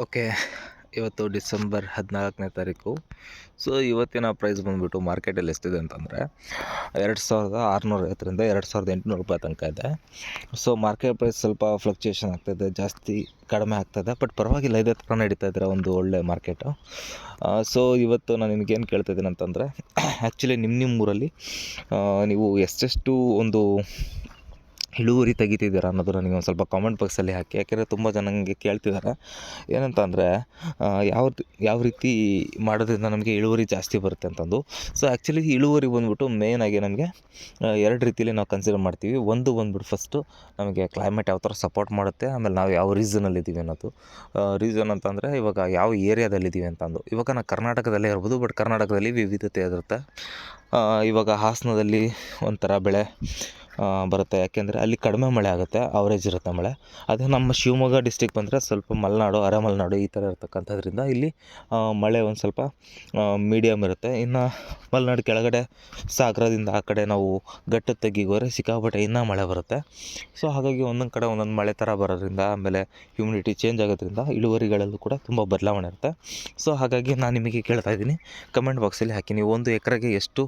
Okay. ಇವತ್ತು December 14ನೇ ತಾರೀಕು. So, ಇವತ್ತಿನ ಪ್ರೈಸ್ ಬಂದುಬಿಟ್ಟು ಮಾರ್ಕೆಟಲ್ಲಿ ಎಷ್ಟಿದೆ ಅಂತಂದರೆ 2650ರಿಂದ 2800 ತನಕ ಇದೆ. ಸೊ, ಮಾರ್ಕೆಟ್ ಪ್ರೈಸ್ ಸ್ವಲ್ಪ ಫ್ಲಕ್ಚುಯೇಷನ್ ಆಗ್ತಾಯಿದೆ, ಜಾಸ್ತಿ ಕಡಿಮೆ ಆಗ್ತಾಯಿದೆ. ಬಟ್ ಪರವಾಗಿಲ್ಲ, ಇದೇ ಥರ ನಡೀತಾ ಇದ್ದರೆ ಒಂದು ಒಳ್ಳೆ ಮಾರ್ಕೆಟು. ಸೊ, ಇವತ್ತು ನಾನು ನಿಮಗೇನು ಕೇಳ್ತಾಯಿದ್ದೀನಿ ಅಂತಂದರೆ ಆ್ಯಕ್ಚುಲಿ ನಿಮ್ಮ ಊರಲ್ಲಿ ನೀವು ಎಷ್ಟೆಷ್ಟು ಒಂದು ಇಳುವರಿ ತೆಗಿತಿದ್ದೀರಾ ಅನ್ನೋದು ನನಗೆ ಒಂದು ಸ್ವಲ್ಪ ಕಾಮೆಂಟ್ ಬಾಕ್ಸಲ್ಲಿ ಹಾಕಿ. ಯಾಕೆಂದರೆ ತುಂಬ ಜನ ನನಗೆ ಕೇಳ್ತಿದ್ದಾರೆ ಏನಂತ ಅಂದರೆ ಯಾವ ರೀತಿ ಮಾಡೋದ್ರಿಂದ ನಮಗೆ ಇಳುವರಿ ಜಾಸ್ತಿ ಬರುತ್ತೆ ಅಂತಂದು. ಸೊ, ಆ್ಯಕ್ಚುಲಿ ಇಳುವರಿ ಬಂದ್ಬಿಟ್ಟು ಮೇಯ್ನಾಗಿ ನಮಗೆ 2 ರೀತಿಯಲ್ಲಿ ನಾವು ಕನ್ಸಿಡರ್ ಮಾಡ್ತೀವಿ. ಒಂದು ಬಂದ್ಬಿಟ್ಟು ಫಸ್ಟು ನಮಗೆ ಕ್ಲೈಮೇಟ್ ಯಾವ ಥರ ಸಪೋರ್ಟ್ ಮಾಡುತ್ತೆ, ಆಮೇಲೆ ನಾವು ಯಾವ ರೀಸನಲ್ಲಿದ್ದೀವಿ ಅನ್ನೋದು. ರೀಸನ್ ಅಂತಂದರೆ ಇವಾಗ ಯಾವ ಏರಿಯಾದಲ್ಲಿದ್ದೀವಿ ಅಂತಂದು. ಇವಾಗ ನಾವು ಕರ್ನಾಟಕದಲ್ಲೇ ಇರ್ಬೋದು, ಬಟ್ ಕರ್ನಾಟಕದಲ್ಲಿ ವಿವಿಧತೆ ಇರುತ್ತೆ. ಇವಾಗ ಹಾಸನದಲ್ಲಿ ಒಂಥರ ಬೆಳೆ ಬರುತ್ತೆ, ಯಾಕೆಂದರೆ ಅಲ್ಲಿ ಕಡಿಮೆ ಮಳೆ ಆಗುತ್ತೆ, ಆವ್ರೇಜ್ ಇರುತ್ತೆ ಮಳೆ. ಅದೇ ನಮ್ಮ ಶಿವಮೊಗ್ಗ ಡಿಸ್ಟಿಕ್ ಬಂದರೆ ಸ್ವಲ್ಪ ಮಲೆನಾಡು, ಅರೆಮಲೆನಾಡು ಈ ಥರ ಇರ್ತಕ್ಕಂಥದ್ರಿಂದ ಇಲ್ಲಿ ಮಳೆ ಒಂದು ಸ್ವಲ್ಪ ಮೀಡಿಯಮ್ ಇರುತ್ತೆ. ಇನ್ನು ಮಲೆನಾಡು ಕೆಳಗಡೆ ಸಾಗರದಿಂದ ಆ ಕಡೆ ನಾವು ಘಟ್ಟದ ತಗ್ಗಿಗೆ ಹೋದರೆ ಸಿಕ್ಕಾಪಟ್ಟೆ ಇನ್ನೂ ಮಳೆ ಬರುತ್ತೆ. ಸೊ, ಹಾಗಾಗಿ ಒಂದೊಂದು ಕಡೆ ಒಂದೊಂದು ಮಳೆ ಥರ ಬರೋದ್ರಿಂದ, ಆಮೇಲೆ ಹ್ಯುಮಿಡಿಟಿ ಚೇಂಜ್ ಆಗೋದ್ರಿಂದ ಇಳುವರಿಗಳಲ್ಲೂ ಕೂಡ ತುಂಬ ಬದಲಾವಣೆ ಇರುತ್ತೆ. ಸೊ, ಹಾಗಾಗಿ ನಾನು ನಿಮಗೆ ಕೇಳ್ತಾ ಇದ್ದೀನಿ, ಕಮೆಂಟ್ ಬಾಕ್ಸಲ್ಲಿ ಹಾಕಿ, ನೀವು 1 ಎಕರೆಗೆ ಎಷ್ಟು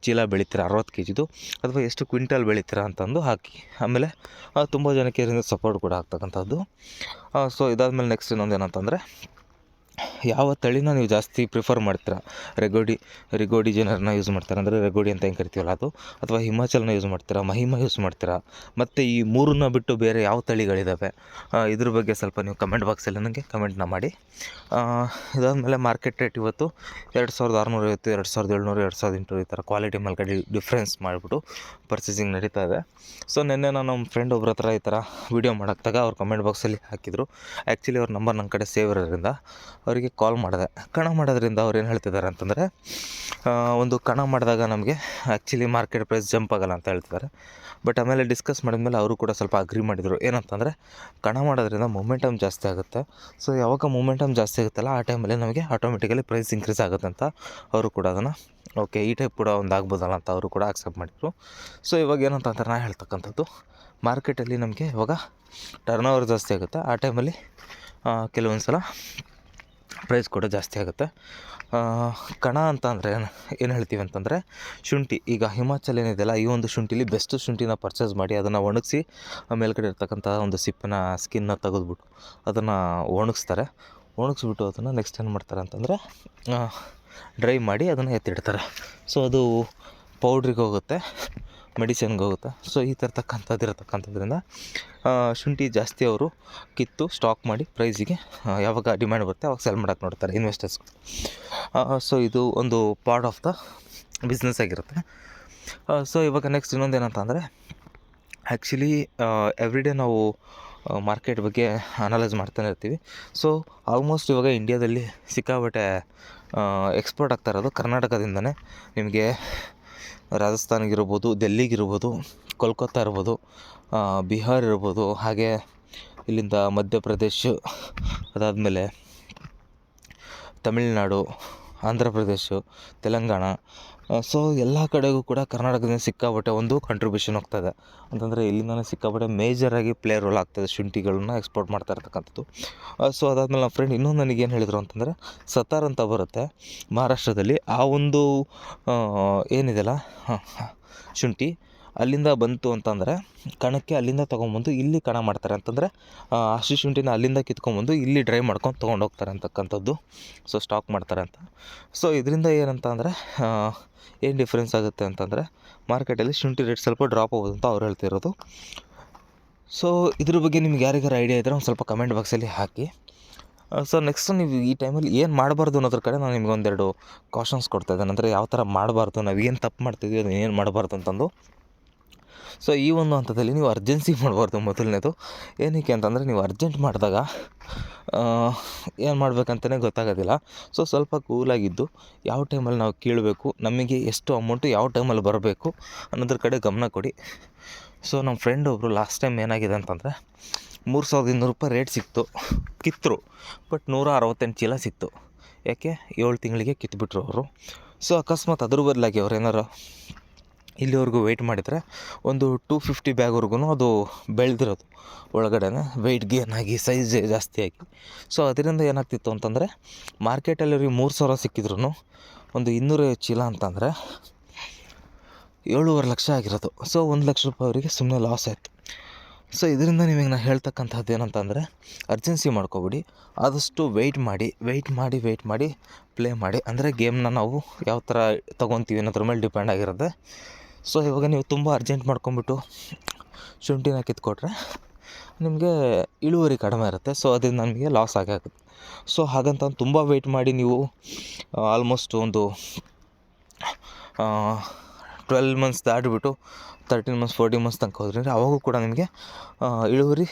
ಚೀಲ ಬೆಳಿತೀರಾ 60 kgದು, ಅಥವಾ ಎಷ್ಟು ಕ್ವಿಂಟಲ್ ಬೆಳಿತೀರಾ ಅಂತಂದು ಹಾಕಿ. ಆಮೇಲೆ ತುಂಬ ಜನಕ್ಕೆ ಇದರಿಂದ ಸಪೋರ್ಟ್ ಕೂಡ ಆಗ್ತಕ್ಕಂಥದ್ದು. ಸೊ, ಇದಾದಮೇಲೆ ನೆಕ್ಸ್ಟ್ ಇನ್ನೊಂದು ಏನಂತಂದರೆ, ಯಾವ ತಳಿನ ನೀವು ಜಾಸ್ತಿ ಪ್ರಿಫರ್ ಮಾಡ್ತೀರಾ? ರೆಗೋಡಿ ಜನರನ್ನ ಯೂಸ್ ಮಾಡ್ತಾರೆ, ಅಂದರೆ ರೆಗೋಡಿ ಅಂತ ಹೆಂಗೆ ಕರಿತೀವಲ್ಲ ಅದು, ಅಥವಾ ಹಿಮಾಚಲ್ನ ಯೂಸ್ ಮಾಡ್ತೀರಾ, ಮಹಿಮಾ ಯೂಸ್ ಮಾಡ್ತೀರಾ, ಮತ್ತು ಈ ಮೂರನ್ನ ಬಿಟ್ಟು ಬೇರೆ ಯಾವ ತಳಿಗಳಿದ್ದಾವೆ? ಇದ್ರ ಬಗ್ಗೆ ಸ್ವಲ್ಪ ನೀವು ಕಮೆಂಟ್ ಬಾಕ್ಸಲ್ಲಿ ನನಗೆ ಕಮೆಂಟ್ನ ಮಾಡಿ. ಇದಾದಮೇಲೆ ಮಾರ್ಕೆಟ್ ರೇಟ್ ಇವತ್ತು 2650, 2700, 2800 ಈ ಥರ ಕ್ವಾಲಿಟಿ ಮೇಲೆ ಡಿಫ್ರೆನ್ಸ್ ಮಾಡಿಬಿಟ್ಟು ಪರ್ಚೇಸಿಂಗ್ ನಡೀತಾ ಇದೆ. ಸೊ, ನಿನ್ನೆ ನಾನು ನಮ್ಮ ಫ್ರೆಂಡ್ ಒಬ್ಬರ ಹತ್ರ ಈ ಥರ ವೀಡಿಯೋ ಮಾಡೋಕ್ಕಾಗ ಅವ್ರು ಕಮೆಂಟ್ ಬಾಕ್ಸಲ್ಲಿ ಹಾಕಿದರು. ಆ್ಯಕ್ಚುಲಿ ಅವ್ರ ನಂಬರ್ ನನ್ನ ಕಡೆ ಸೇವ್ ಇರೋದ್ರಿಂದ ಅವರಿಗೆ ಕಾಲ್ ಮಾಡಿದೆ. ಕಣ ಮಾಡೋದ್ರಿಂದ ಅವ್ರು ಏನು ಹೇಳ್ತಿದ್ದಾರೆ ಅಂತಂದರೆ, ಒಂದು ಕಣ ಮಾಡಿದಾಗ ನಮಗೆ ಆ್ಯಕ್ಚುಲಿ ಮಾರ್ಕೆಟ್ ಪ್ರೈಸ್ ಜಂಪ್ ಆಗೋಲ್ಲ ಅಂತ ಹೇಳ್ತಿದ್ದಾರೆ. ಬಟ್ ಆಮೇಲೆ ಡಿಸ್ಕಸ್ ಮಾಡಿದ್ಮೇಲೆ ಅವರು ಕೂಡ ಸ್ವಲ್ಪ ಅಗ್ರಿ ಮಾಡಿದರು. ಏನಂತಂದರೆ, ಕಣ ಮಾಡೋದ್ರಿಂದ ಮೊಮೆಂಟಮ್ ಜಾಸ್ತಿ ಆಗುತ್ತೆ. ಸೊ, ಯಾವಾಗ ಮೊಮೆಂಟಮ್ ಜಾಸ್ತಿ ಆಗುತ್ತಲ್ಲ ಆ ಟೈಮಲ್ಲಿ ನಮಗೆ ಆಟೋಮೆಟಿಕಲಿ ಪ್ರೈಸ್ ಇನ್ಕ್ರೀಸ್ ಆಗುತ್ತೆ ಅಂತ ಅವರು ಕೂಡ ಅದನ್ನು ಓಕೆ ಈ ಟೈಪ್ ಕೂಡ ಒಂದು ಆಗ್ಬೋದಲ್ಲ ಅಂತ ಅವರು ಕೂಡ ಅಕ್ಸೆಪ್ಟ್ ಮಾಡಿದರು. ಸೊ, ಇವಾಗ ಏನಂತಂದ್ರೆ ನಾನು ಹೇಳ್ತಕ್ಕಂಥದ್ದು, ಮಾರ್ಕೆಟಲ್ಲಿ ನಮಗೆ ಇವಾಗ ಟರ್ನ್ ಓವರ್ ಜಾಸ್ತಿ ಆಗುತ್ತೆ, ಆ ಟೈಮಲ್ಲಿ ಕೆಲವೊಂದು ಸಲ ಪ್ರೈಸ್ ಕೂಡ ಜಾಸ್ತಿ ಆಗುತ್ತೆ. ಕಣ ಅಂತ ಅಂದರೆ ಏನು ಹೇಳ್ತೀವಿ ಅಂತಂದರೆ, ಶುಂಠಿ. ಈಗ ಹಿಮಾಚಲ್ ಏನಿದೆಯಲ್ಲ, ಈ ಒಂದು ಶುಂಠಿಲಿ ಬೆಸ್ಟ್ ಶುಂಠಿನ ಪರ್ಚೇಸ್ ಮಾಡಿ ಅದನ್ನು ಒಣಗಿಸಿ ಮೇಲ್ಗಡೆ ಇರ್ತಕ್ಕಂಥ ಒಂದು ಸಿಪ್ಪನ್ನ ಸ್ಕಿನ್ನ ತೆಗೆದ್ಬಿಟ್ಟು ಅದನ್ನು ಒಣಗಿಸ್ಬಿಟ್ಟು ಅದನ್ನು ನೆಕ್ಸ್ಟ್ ಏನು ಮಾಡ್ತಾರೆ ಅಂತಂದರೆ ಡ್ರೈ ಮಾಡಿ ಅದನ್ನು ಎತ್ತಿಡ್ತಾರೆ. ಸೊ, ಅದು ಪೌಡ್ರಿಗೆ ಹೋಗುತ್ತೆ, ಮೆಡಿಸಿನ್ಗೆ ಹೋಗುತ್ತೆ. ಸೊ, ಈ ಥರತಕ್ಕಂಥದ್ದು ಇರತಕ್ಕಂಥದ್ರಿಂದ ಶುಂಠಿ ಜಾಸ್ತಿ ಅವರು ಕಿತ್ತು ಸ್ಟಾಕ್ ಮಾಡಿ ಪ್ರೈಸಿಗೆ ಯಾವಾಗ ಡಿಮ್ಯಾಂಡ್ ಬರುತ್ತೆ ಅವಾಗ ಸೆಲ್ ಮಾಡೋಕ್ಕೆ ನೋಡ್ತಾರೆ ಇನ್ವೆಸ್ಟರ್ಸ್. ಸೊ, ಇದು ಒಂದು ಪಾರ್ಟ್ ಆಫ್ ದ ಬಿಸ್ನೆಸ್ ಆಗಿರುತ್ತೆ. ಸೊ, ಇವಾಗ ನೆಕ್ಸ್ಟ್ ಇನ್ನೊಂದು ಏನಂತ ಅಂದರೆ, ಆ್ಯಕ್ಚುಲಿ ಎವ್ರಿಡೇ ನಾವು ಮಾರ್ಕೆಟ್ ಬಗ್ಗೆ ಅನಲೈಸ್ ಮಾಡ್ತಾನೆ ಇರ್ತೀವಿ. ಸೊ, ಆಲ್ಮೋಸ್ಟ್ ಇವಾಗ ಇಂಡಿಯಾದಲ್ಲಿ ಸಿಕ್ಕಾಪಟ್ಟೆ ಎಕ್ಸ್ಪೋರ್ಟ್ ಆಗ್ತಾ ಇರೋದು ಕರ್ನಾಟಕದಿಂದನೇ. ನಿಮಗೆ ರಾಜಸ್ಥಾನಿಗಿರ್ಬೋದು, ಡೆಲ್ಲಿಗಿರ್ಬೋದು, ಕೋಲ್ಕತ್ತಾ ಇರ್ಬೋದು, ಬಿಹಾರ್ ಇರ್ಬೋದು, ಹಾಗೆ ಇಲ್ಲಿಂದ ಮಧ್ಯಪ್ರದೇಶ್, ಅದಾದಮೇಲೆ ತಮಿಳುನಾಡು, ಆಂಧ್ರ ಪ್ರದೇಶ, ತೆಲಂಗಾಣ. ಸೊ, ಎಲ್ಲ ಕಡೆಗೂ ಕೂಡ ಕರ್ನಾಟಕದಿಂದ ಸಿಕ್ಕಾಪಟ್ಟೆ ಒಂದು ಕಂಟ್ರಿಬ್ಯೂಷನ್ ಹೋಗ್ತಾಯಿದೆ. ಅಂತಂದರೆ ಇಲ್ಲಿಂದಲೇ ಸಿಕ್ಕಾಪಟ್ಟೆ ಮೇಜರಾಗಿ ಪ್ಲೇ ರೋಲ್ ಆಗ್ತಾಯಿದೆ ಶುಂಠಿಗಳನ್ನ ಎಕ್ಸ್ಪೋರ್ಟ್ ಮಾಡ್ತಾ ಇರ್ತಕ್ಕಂಥದ್ದು. ಸೊ, ಅದಾದಮೇಲೆ ನಮ್ಮ ಫ್ರೆಂಡ್ ಇನ್ನೊಂದು ನನಗೇನು ಹೇಳಿದರು ಅಂತಂದರೆ, ಸತಾರ್ ಅಂತ ಬರುತ್ತೆ ಮಹಾರಾಷ್ಟ್ರದಲ್ಲಿ, ಆ ಒಂದು ಏನಿದೆಯಲ್ಲ ಶುಂಠಿ ಅಲ್ಲಿಂದ ಬಂತು ಅಂತಂದರೆ ಕಣಕ್ಕೆ ಅಲ್ಲಿಂದ ತೊಗೊಂಬಂದು ಇಲ್ಲಿ ಕಣ ಮಾಡ್ತಾರೆ. ಅಂತಂದರೆ ಹಸಿ ಶುಂಠಿನ ಅಲ್ಲಿಂದ ಕಿತ್ಕೊಂಬಂದು ಇಲ್ಲಿ ಡ್ರೈ ಮಾಡ್ಕೊಂಡು ತೊಗೊಂಡೋಗ್ತಾರೆ ಅಂತಕ್ಕಂಥದ್ದು. ಸೊ, ಸ್ಟಾಕ್ ಮಾಡ್ತಾರೆ ಅಂತ. ಸೊ, ಇದರಿಂದ ಏನಂತ ಅಂದರೆ ಏನು ಡಿಫ್ರೆನ್ಸ್ ಆಗುತ್ತೆ ಅಂತಂದರೆ, ಮಾರ್ಕೆಟಲ್ಲಿ ಶುಂಠಿ ರೇಟ್ ಸ್ವಲ್ಪ ಡ್ರಾಪ್ ಆಗೋದು ಅಂತ ಅವ್ರು ಹೇಳ್ತಿರೋದು. ಸೊ, ಇದ್ರ ಬಗ್ಗೆ ನಿಮ್ಗೆ ಯಾರಿಗಾರು ಐಡಿಯಾ ಇದ್ದರೆ ಒಂದು ಸ್ವಲ್ಪ ಕಮೆಂಟ್ ಬಾಕ್ಸಲ್ಲಿ ಹಾಕಿ. ಸೊ, ನೆಕ್ಸ್ಟ್ ನೀವು ಈ ಟೈಮಲ್ಲಿ ಏನು ಮಾಡಬಾರ್ದು ಅನ್ನೋದ್ರ ಕಡೆ ನಾನು ನಿಮ್ಗೆ ಒಂದೆರಡು ಕಾಷನ್ಸ್ ಕೊಡ್ತಾಯಿದ್ದೇನೆ. ಅಂದರೆ ಯಾವ ಥರ ಮಾಡಬಾರ್ದು, ನಾವು ಏನು ತಪ್ಪು ಮಾಡ್ತಿದ್ವಿ, ಅದನ್ನು ಏನು ಮಾಡಬಾರ್ದು ಅಂತಂದು. ಸೊ, ಈ ಒಂದು ಹಂತದಲ್ಲಿ ನೀವು ಅರ್ಜೆನ್ಸಿ ಮಾಡಬಾರ್ದು. ಮೊದಲನೇದು ಏನಕ್ಕೆ ಅಂತಂದರೆ, ನೀವು ಅರ್ಜೆಂಟ್ ಮಾಡಿದಾಗ ಏನು ಮಾಡಬೇಕಂತಲೇ ಗೊತ್ತಾಗೋದಿಲ್ಲ. ಸೊ, ಸ್ವಲ್ಪ ಕೂಲಾಗಿದ್ದು ಯಾವ ಟೈಮಲ್ಲಿ ನಾವು ಕೀಳಬೇಕು, ನಮಗೆ ಎಷ್ಟು ಅಮೌಂಟು ಯಾವ ಟೈಮಲ್ಲಿ ಬರಬೇಕು ಅನ್ನೋದ್ರ ಕಡೆ ಗಮನ ಕೊಡಿ. ಸೊ, ನಮ್ಮ ಫ್ರೆಂಡ್ ಒಬ್ಬರು ಲಾಸ್ಟ್ ಟೈಮ್ ಏನಾಗಿದೆ ಅಂತಂದರೆ, 3200 ರೇಟ್ ಸಿಕ್ತು, ಕಿತ್ತರು. ಬಟ್ 168 ಚೀಲ ಸಿಕ್ತು. ಯಾಕೆ? 7 ತಿಂಗಳಿಗೆ ಕಿತ್ಬಿಟ್ರು ಅವರು. ಸೊ, ಅಕಸ್ಮಾತ್ ಅದ್ರ ಬದಲಾಗಿ ಅವ್ರು ಏನಾರು ಇಲ್ಲಿವರೆಗೂ ವೆಯ್ಟ್ ಮಾಡಿದರೆ ಒಂದು 250 ಬ್ಯಾಗ್ವರೆಗೂ ಅದು ಬೆಳೆದಿರೋದು ಒಳಗಡೆನೆ ವೆಯ್ಟ್ ಗೇನ್ ಆಗಿ ಸೈಜ್ ಜಾಸ್ತಿ ಆಗಿ. ಸೊ ಅದರಿಂದ ಏನಾಗ್ತಿತ್ತು ಅಂತಂದರೆ ಮಾರ್ಕೆಟಲ್ಲಿ ಅವ್ರಿಗೆ 3,000 ಸಿಕ್ಕಿದ್ರು ಒಂದು 250 ಚೀಲ ಅಂತಂದರೆ 7.5 ಲಕ್ಷ ಆಗಿರೋದು. ಸೊ 1 ಲಕ್ಷ ರೂಪಾಯಿ ಅವರಿಗೆ ಸುಮ್ಮನೆ ಲಾಸ್ ಆಯಿತು. ಸೊ ಇದರಿಂದ ನಿಮಗೆ ನಾನು ಹೇಳ್ತಕ್ಕಂಥದ್ದು ಏನಂತಂದರೆ ಅರ್ಜೆನ್ಸಿ ಮಾಡ್ಕೊಬಿಡಿ, ಆದಷ್ಟು ವೆಯ್ಟ್ ಮಾಡಿ ಪ್ಲೇ ಮಾಡಿ. ಅಂದರೆ ಗೇಮ್ನ ನಾವು ಯಾವ ಥರ ತೊಗೊತೀವಿ ಅನ್ನೋದ್ರ ಮೇಲೆ ಡಿಪೆಂಡ್ ಆಗಿರುತ್ತೆ. ಸೊ ಇವಾಗ ನೀವು ತುಂಬ ಅರ್ಜೆಂಟ್ ಮಾಡ್ಕೊಂಬಿಟ್ಟು ಶುಂಠಿನ ಕಿತ್ಕೊಟ್ರೆ ನಿಮಗೆ ಇಳುವರಿ ಕಡಿಮೆ ಇರುತ್ತೆ. ಸೊ ಅದರಿಂದ ನಮಗೆ ಲಾಸ್ ಆಗುತ್ತೆ. ಸೊ ಹಾಗಂತ ತುಂಬ ವೆಯ್ಟ್ ಮಾಡಿ ನೀವು ಆಲ್ಮೋಸ್ಟ್ ಒಂದು 12 ಮಂತ್ಸ್ ದಾಟಿಬಿಟ್ಟು 13 ಮಂತ್ಸ್ 14 ಮಂತ್ಸ್ ತನಕ ಹೋದ್ರಿ ಅಂದರೆ ಅವಾಗೂ ಕೂಡ ನಿಮಗೆ ಇಳುವರಿ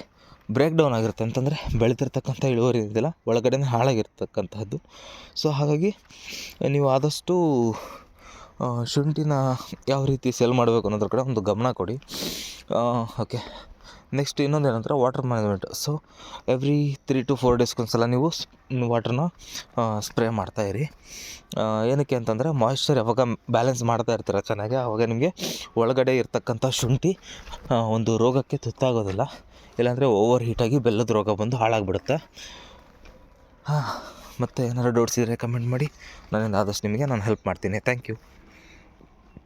ಬ್ರೇಕ್ ಡೌನ್ ಆಗಿರುತ್ತೆ. ಅಂತಂದರೆ ಬೆಳೆದಿರ್ತಕ್ಕಂಥ ಇಳುವರಿ ಇರೋದಿಲ್ಲ, ಒಳಗಡೆ ಹಾಳಾಗಿರ್ತಕ್ಕಂಥದ್ದು. ಸೊ ಹಾಗಾಗಿ ನೀವು ಆದಷ್ಟು ಶುಂಠಿನ ಯಾವ ರೀತಿ ಸೆಲ್ ಮಾಡಬೇಕು ಅನ್ನೋದ್ರ ಕಡೆ ಒಂದು ಗಮನ ಕೊಡಿ. ಓಕೆ, ನೆಕ್ಸ್ಟ್ ಇನ್ನೊಂದು ಏನಂದರೆ water management. So every 3 to 4 ಡೇಸ್ಗೊಂದ್ಸಲ ನೀವು ವಾಟ್ರನ್ನ ಸ್ಪ್ರೇ ಮಾಡ್ತಾಯಿರಿ. ಏನಕ್ಕೆ ಅಂತಂದರೆ ಮಾಯಿಶ್ಚರ್ ಯಾವಾಗ ಬ್ಯಾಲೆನ್ಸ್ ಮಾಡ್ತಾ ಇರ್ತೀರ ಚೆನ್ನಾಗಿ, ಆವಾಗ ನಿಮಗೆ ಒಳಗಡೆ ಇರ್ತಕ್ಕಂಥ ಶುಂಠಿ ಒಂದು ರೋಗಕ್ಕೆ ತುತ್ತಾಗೋದಿಲ್ಲ. ಇಲ್ಲಾಂದರೆ ಓವರ್ ಹೀಟಾಗಿ ಬೆಲ್ಲದ ರೋಗ ಬಂದು ಹಾಳಾಗಿಬಿಡುತ್ತೆ. ಮತ್ತು ಏನಾದ್ರು ಡೌಟ್ಸ್ ಇದ್ದರೆ ಕಮೆಂಟ್ ಮಾಡಿ, ನನ್ನಿಂದ ಆದಷ್ಟು ನಿಮಗೆ ನಾನು ಹೆಲ್ಪ್ ಮಾಡ್ತೀನಿ. Thank you.